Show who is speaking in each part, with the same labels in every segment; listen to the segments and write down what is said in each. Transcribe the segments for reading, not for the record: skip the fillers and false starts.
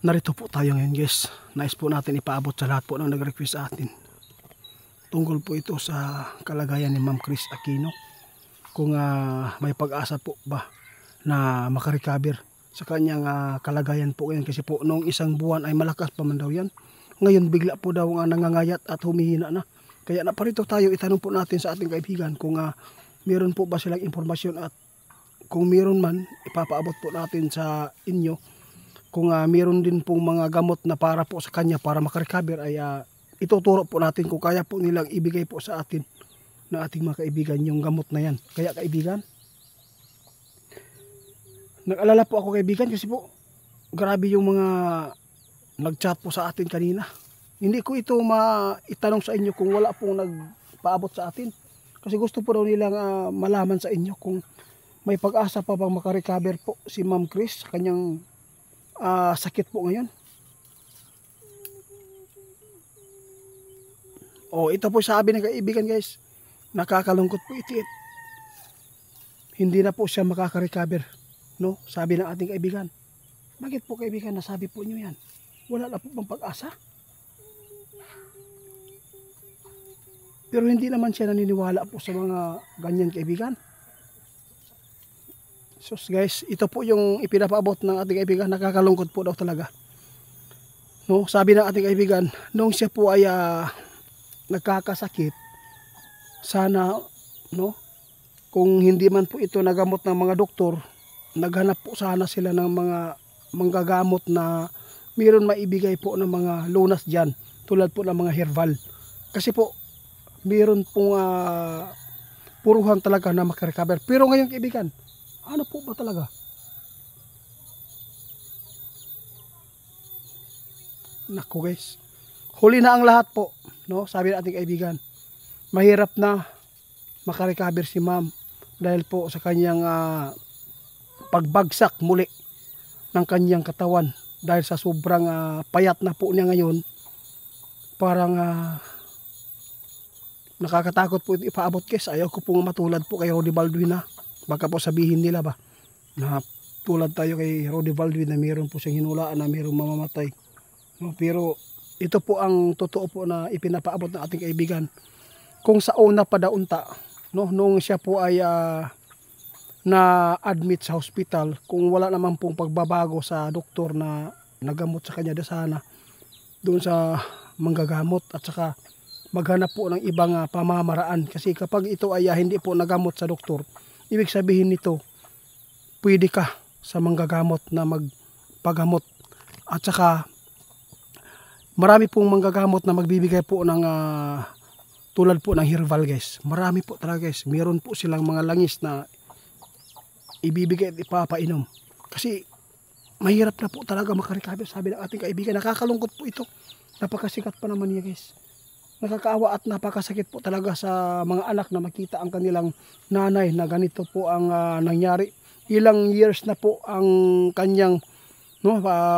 Speaker 1: Narito po tayo ngayon guys. Nais po natin ipaabot sa lahat po ng nag-request sa atin. Tungkol po ito sa kalagayan ni Ma'am Chris Aquino. Kung may pag-asa po ba na makarecover sa kanyang kalagayan po ngayon. Kasi po noong isang buwan ay malakas pa man daw yan. Ngayon bigla po daw nangangayat at humihina na. Kaya naparito tayo, itanong po natin sa ating kaibigan kung meron po ba silang informasyon, at kung meron man ipapaabot po natin sa inyo. Kung meron din pong mga gamot na para po sa kanya para makarecover ay ituturo po natin kung kaya po nilang ibigay po sa atin na ating mga kaibigan yung gamot na yan. Kaya kaibigan, nag-alala po ako kaibigan kasi po grabe yung mga nag-chat po sa atin kanina. Hindi ko ito maitanong sa inyo kung wala pong nagpaabot sa atin. Kasi gusto po daw nilang malaman sa inyo kung may pag-asa pa bang makarecover po si Ma'am Chris sa kanyang sakit po ngayon. Ito po sabi ng kaibigan guys, nakakalungkot po ito. Hindi na po siya makakarecover, no? Sabi ng ating kaibigan. Bakit po kaibigan nasabi po niyo yan? Wala na po bang pag-asa? Pero hindi naman siya naniniwala po sa mga ganyan kaibigan. So guys, ito po yung ipinapaabot ng ating kaibigan. Nakakalungkot po daw talaga. No, sabi ng ating kaibigan, nung siya po ay nagkakasakit, sana no, kung hindi man po ito nagamot ng mga doktor, naghanap po sana sila ng mga manggagamot na mayroon maibigay po ng mga lunas diyan, tulad po ng mga herbal. Kasi po mayroon pong puruhan talaga na makarecover. Pero ngayon kaibigan, ano po ba talaga? Naku guys, huli na ang lahat po, no? Sabi ng ating kaibigan, mahirap na makarecover si ma'am dahil po sa kanyang pagbagsak muli ng kanyang katawan dahil sa sobrang payat na po niya ngayon. Parang nakakatakot po ito ipaabot guys. Ayaw ko pong matulad po kay Roddy Baldwin na baka po sabihin nila ba na tulad tayo kay Roddy Baldwin na mayroon po siyang hinulaan na mayroong mamamatay, no? Pero ito po ang totoo po na ipinapaabot ng ating kaibigan. Kung sa una pa daunta, no, nung siya po ay na-admit sa hospital, kung wala naman pong pagbabago sa doktor na nagamot sa kanya, sana doon sa manggagamot at saka maghanap po ng ibang pamamaraan. Kasi kapag ito ay hindi po nagamot sa doktor, ibig sabihin nito, pwede ka sa manggagamot na magpagamot. At saka, marami pong manggagamot na magbibigay po ng tulad po ng herbal guys. Marami po talaga guys. Meron po silang mga langis na ibibigay at ipapainom. Kasi, mahirap na po talaga makarecover. Sabi ng ating kaibigan, nakakalungkot po ito. Napakasikat pa naman niya guys. Nakakaawa at napakasakit po talaga sa mga anak na makita ang kanilang nanay na ganito po ang nangyari. Ilang years na po ang kanyang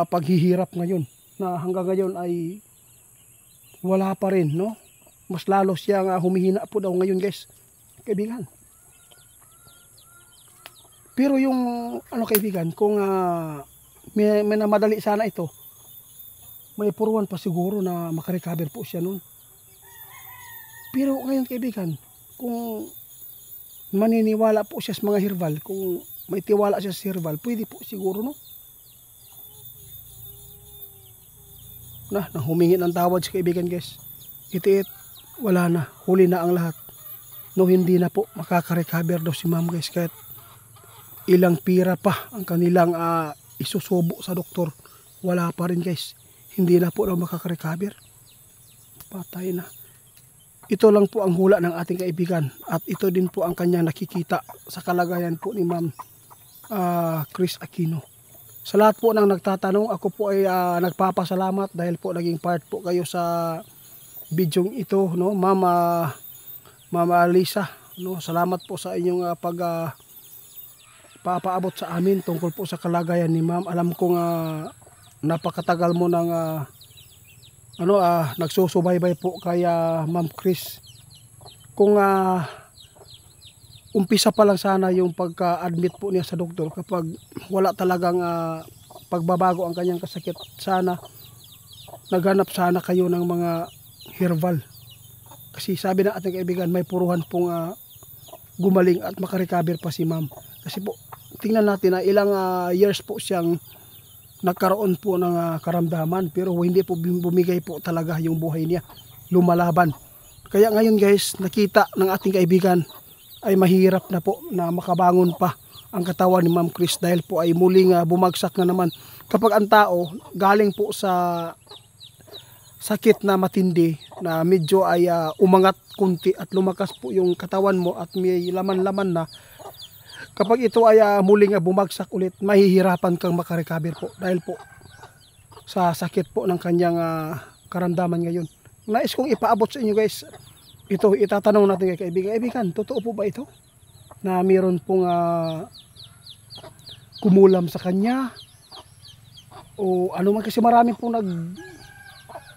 Speaker 1: paghihirap ngayon, na hanggang ngayon ay wala pa rin, no? Mas lalo siyang humihina po daw ngayon guys, kaibigan. Pero yung kaibigan, kung may namadali sana ito, may puruan pa siguro na makarecover po siya noon. Pero ngayon kaibigan, kung maniniwala po siya sa mga herbal, kung may tiwala siya sa herbal, pwede po siguro, no? Nang humingi ng tawad si kaibigan guys. Itiit, wala na, huli na ang lahat. No, hindi na po makakarecover daw si ma'am guys, kahit ilang pira pa ang kanilang isusubo sa doktor, wala pa rin guys. Hindi na po daw makakarecover. Patay na. Ito lang po ang hula ng ating kaibigan, at ito din po ang kanyang nakikita sa kalagayan po ni Ma'am Chris Aquino. Sa lahat po ng nagtatanong, ako po ay nagpapasalamat dahil po naging part po kayo sa video ito, no? Mama Lisa, no? Salamat po sa inyong papaabot sa amin tungkol po sa kalagayan ni Ma'am. Alam kong napakatagal mo ng nagsusubaybay po kay Ma'am Chris. Kung umpisa pa lang sana yung pagka-admit po niya sa doktor, kapag wala talagang pagbabago ang kanyang kasakit, sana naghanap sana kayo ng mga herbal. Kasi sabi ng ating kaibigan, may puruhan pong gumaling at makarecover pa si ma'am. Kasi po, tingnan natin na ilang years po siyang nagkaroon po ng karamdaman, pero hindi po bumigay po talaga yung buhay niya, lumalaban. Kaya ngayon guys, nakita ng ating kaibigan ay mahirap na po na makabangon pa ang katawan ni Ma'am Chris dahil po ay muling bumagsak na naman. Kapag ang tao galing po sa sakit na matindi na medyo ay umangat kunti at lumakas po yung katawan mo at may laman-laman na, kapag ito ay muling bumagsak ulit, mahihirapan kang makarecover po dahil po sa sakit po ng kanyang karamdaman ngayon. Nais kong ipaabot sa inyo guys, ito itatanong natin kay kaibigan, totoo po ba ito na mayroon pong kumulam sa kanya o ano man, kasi marami pong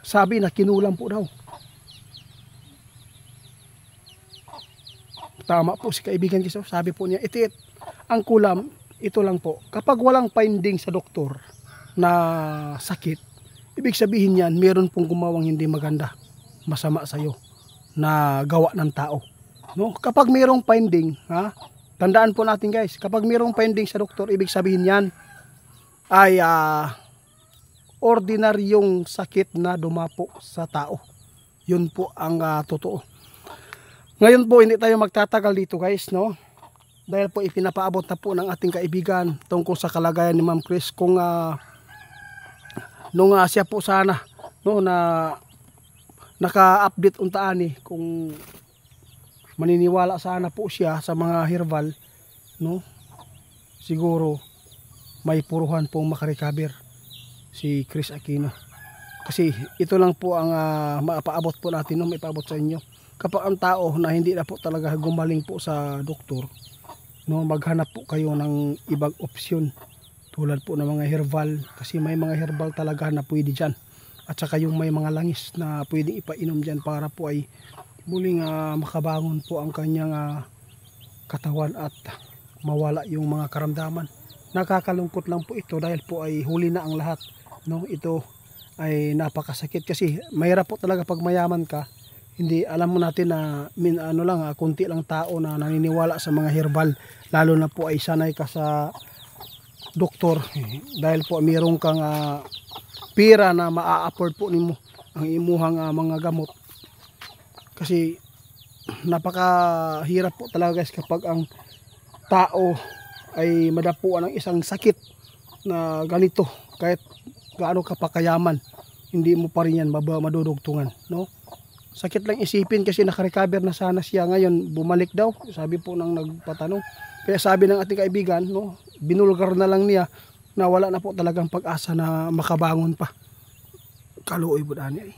Speaker 1: sabi na kinulam po daw. Tama po si kaibigan kasi sabi po niya, ito ang kulam, ito lang po. Kapag walang finding sa doktor na sakit, ibig sabihin yan, meron pong gumawang hindi maganda, masama sa'yo, na gawa ng tao. No? Kapag mayroong finding, tandaan po natin guys, kapag mayroong finding sa doktor, ibig sabihin yan ay ordinaryong sakit na dumapo sa tao. Yun po ang totoo. Ngayon po hindi tayo magtatagal dito guys, no? Dahil po ipinapaabot na po ng ating kaibigan tungkol sa kalagayan ni Ma'am Chris, kung nung siya po sana, no, na naka-update untaan kung maniniwala sana po siya sa mga herbal, no? Siguro may puruhan pong makarecover si Chris Aquino. Kasi ito lang po ang mapaabot po natin, no, may paabot sa inyo. Kapag ang tao na hindi na po talaga gumaling po sa doktor, no, maghanap po kayo ng ibang opsyon tulad po ng mga herbal, kasi may mga herbal talaga na pwede dyan, at saka yung may mga langis na pwedeng ipainom dyan para po ay muling makabangon po ang kanyang katawan at mawala yung mga karamdaman. Nakakalungkot lang po ito dahil po ay huli na ang lahat, no? Ito ay napakasakit kasi mahirap po talaga pag mayaman ka. Hindi, alam mo natin na konti lang tao na naniniwala sa mga herbal, lalo na po ay sanay ka sa doktor, dahil po mayroon kang pera na maa-afford po nimo ang imuhang mga gamot. Kasi napakahirap po talaga guys kapag ang tao ay madapuan ng isang sakit na ganito, kahit gaano ka pa kayaman, hindi mo pa rin yan madudugtungan, no? Sakit lang isipin kasi nakarecover na sana siya, ngayon bumalik daw, sabi po ng nagpatanong. Kaya sabi ng ating kaibigan, no, binulgar na lang niya na wala na po talagang pag-asa na makabangon pa. Kaluoy po dani.